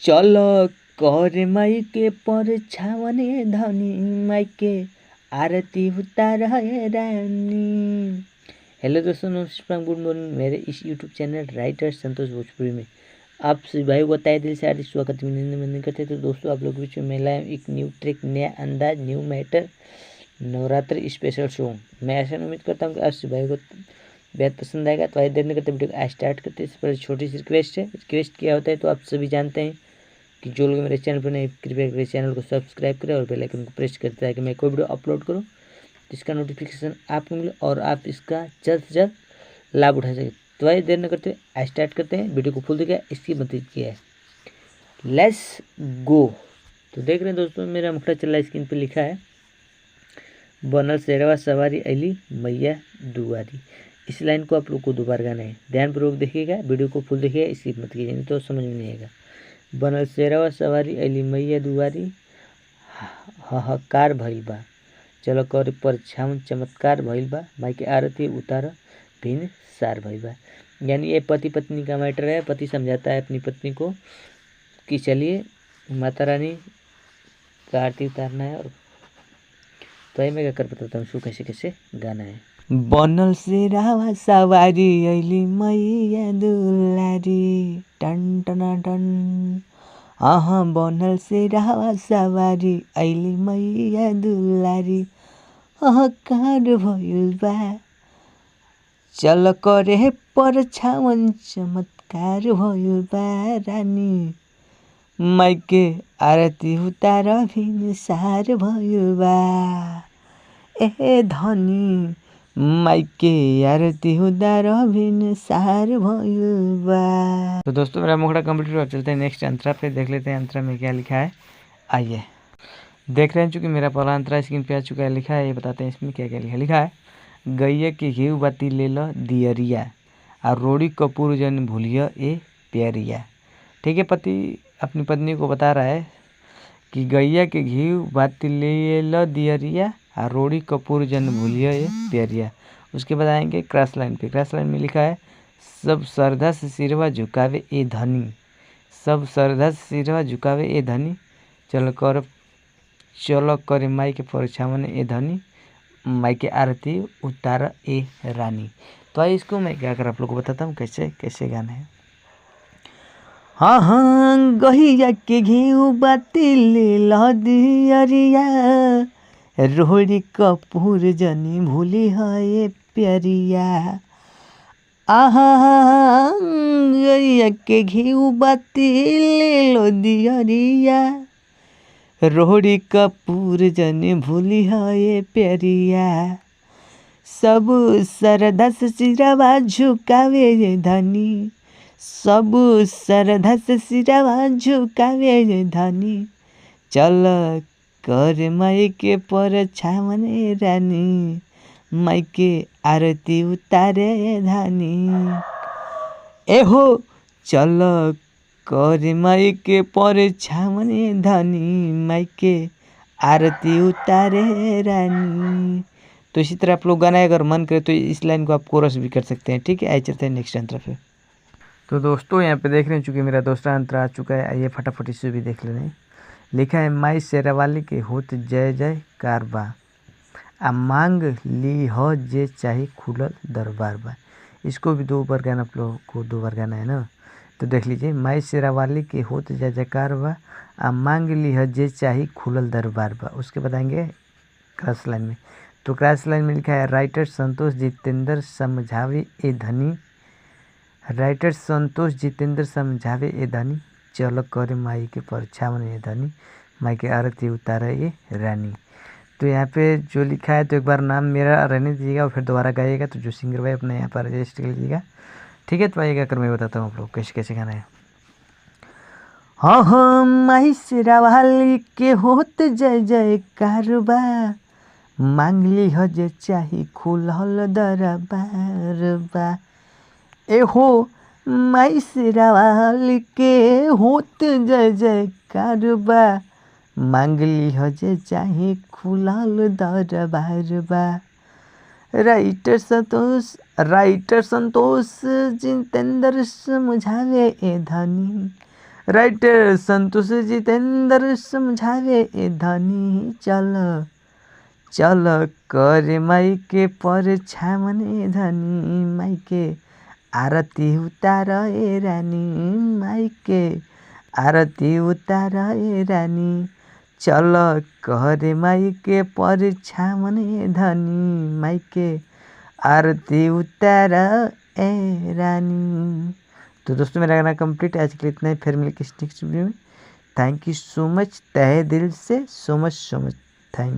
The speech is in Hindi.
चल कर माइके पर छावने धनी माइके आरती उतार है रानी। हेलो दोस्तों, नमस्कार, गुड मॉर्निंग। मेरे इस यूट्यूब चैनल राइटर संतोष भोजपुरी में आप सभी भाई को तहे दिल से हार्दिक स्वागत नहीं करते। तो दोस्तों, आप लोग बीच में मैं लाया एक न्यू ट्रैक, नया अंदाज, new matter, Navratri special song. मैं ऐसा उम्मीद करता हूँ कि आप सभी भाई को बेहद पसंद आएगा। तो आइए देर नहीं करते वीडियो को स्टार्ट करते हैं। इससे पहले छोटी सी रिक्वेस्ट है। रिक्वेस्ट क्या होता है तो आप सभी जानते हैं कि जो लोग मेरे चैनल पर नहीं, कृपया करके चैनल को सब्सक्राइब करें और बेल आइकन को प्रेस करते हैं कि मैं कोई वीडियो अपलोड करूँ तो इसका नोटिफिकेशन आपको मिले और आप इसका जल्द से जल्द लाभ उठा सकें। तो आइए देर न करते हुए स्टार्ट करते हैं। वीडियो को फुल देखिए, इसकी मदद किया है। Let's go. तो देख रहे हैं दोस्तों, मेरा मुखड़ा चल रहा है, स्क्रीन पे लिखा है बनल शेरवा सवारी अली मैया दुआरी। इस लाइन को आप लोग को दोबारा गाना है। ध्यानपूर्वक देखिएगा, वीडियो को फुल देखिएगा, स्किप मत कीजिए, नहीं तो समझ में नहीं आएगा। बनल शेरवा सवारी अली मैया दुआरी, हाहाकार भइल बा, चलो कर पर छावन चमत्कार भइल बा, माई के आरती उतार भिन्न सार भइल बा। यानी ये पति पत्नी का मैटर है। पति समझाता है अपनी पत्नी को कि चलिए माता रानी का आरती उतारना है। और तो ये मैं क्या कर बताता हूँ कैसे कैसे गाना है। बनल से रावा सवारी अली मैया दुलारी, टन टन टन। हाँ, बनल से रावा सवारी अली मैया दुलारी, कार भइल बा, चल करे पर छावन चमत्कार भइल बा रानी, माइके आरती उतार भिन्न सार भइल बा, ए धनी माइके आरती उतार भिन्न सार भइल बा। तो दोस्तों, मेरा मुखड़ा कंप्लीट हुआ। चलते हैं नेक्स्ट अंतरा पे, देख लेते हैं अंतरा में क्या लिखा है। आइए देख रहे हैं, चूँकि मेरा पहला अंतरा स्क्रीन पे आ चुका है। लिखा है, ये बताते हैं इसमें क्या क्या लिखा है। गैया के घीव बाती ले लो दियरिया, और रोड़ी कपूर जन भूलिया ए प्यारिया। ठीक है, पति अपनी पत्नी को बता रहा है कि गैया के घीव बाती ले लो दियरिया, और रोड़ी कपूर जन भूलिया ए प्यारिया। उसके बाद आएंगे क्रॉस लाइन पे। क्रॉस लाइन में लिखा है, सब श्रद्धा से सिरवा झुकावे ए धनी, सब श्रद्धा से सिरवा झुकावे ए धनी, चलो करे माई के परछावन ए धनी, माई के आरती उतार ए रानी। तो आइए इसको मैं क्या कर आप लोग को बताता हूँ कैसे कैसे गाना है। हाँ, गहिया के घीव बाती ले लो दियरिया, रोड़ी कपूर जनी भूली है प्यारिया। गैया के घीव बाती ले लो दियरिया, रोड़ी कपूर जनी भूली है प्यारिया, सब श्रद्धा से सिरवा झुकावे ये धनी, सब श्रद्धा से सिरवा झुकावे ये धनी, चल कर माई के पर छावन रानी, माई के आरती उतारे धानी। एहो चल कर माई के पर छावन धनी, माई के आरती उतारे रानी। तो इसी तरह आप लोग गाना अगर मन करे तो इस लाइन को आप कोरस भी कर सकते हैं। ठीक है, आइए चलते हैं नेक्स्ट अंतरा पे। तो दोस्तों, यहाँ पे देख रहे हैं, चूँकि मेरा दूसरा अंतरा आ चुका है। आइए फटाफट इसे भी देख लें। लिखा है, माई शेरावाली के होत जय जय कारबा, आ मांग ली हो जे चाहे खुलल दरबार बा। इसको भी 2 बार गाना आप लोग को 2 बार गाना है ना। तो देख लीजिए, माई शेरावाली के होत जय जयकार बा, आ मांग ली हो जे चाहे खुलल दरबार बा। उसके बताएंगे क्रॉस लाइन में। तो क्रॉस लाइन में लिखा है, राइटर संतोष जितेंद्र समझावे ए धनी, राइटर संतोष जितेंद्र समझावे ए धनी, चलो करे माई के परछावन ए धनी, माई के आरती उतारे ए रानी। तो यहाँ पे जो लिखा है, तो एक बार नाम मेरा रहने दीजिएगा और फिर दोबारा गाइएगा। तो जो सिंगर भाई अपने यहाँ पर रजिस्टर कर लीजिएगा। ठीक है, तो आइएगा कर मैं बताता हूँ आप लोग कैसे कैसे गाना है। हाँ, माई शेरावाली के होत जय जय कारबा, मांग ली हो जे चाही खुलल दरबार बा। एहो माई शेरावाली के होत जय जय कारबा, मांग ली हो जे चाही खुलल दरबार बा। राइटर संतोष जितेंद्र समझावे ए धनी, राइटर संतोष जितेंद्र समझावे ए धनी चल चल करे माई के पर छामने धनी माई के आरती उतार ए रानी माई के आरती उतार ए रानी चल करे माई के पर छामने धनी माई के आरती उतार ए रानी। तो दोस्तों मेरा गाना कंप्लीट आज के लिए इतना ही, फिर मिलकर नेक्स्ट वीडियो में। थैंक यू सो मच, तहे दिल से सो मच थैंक।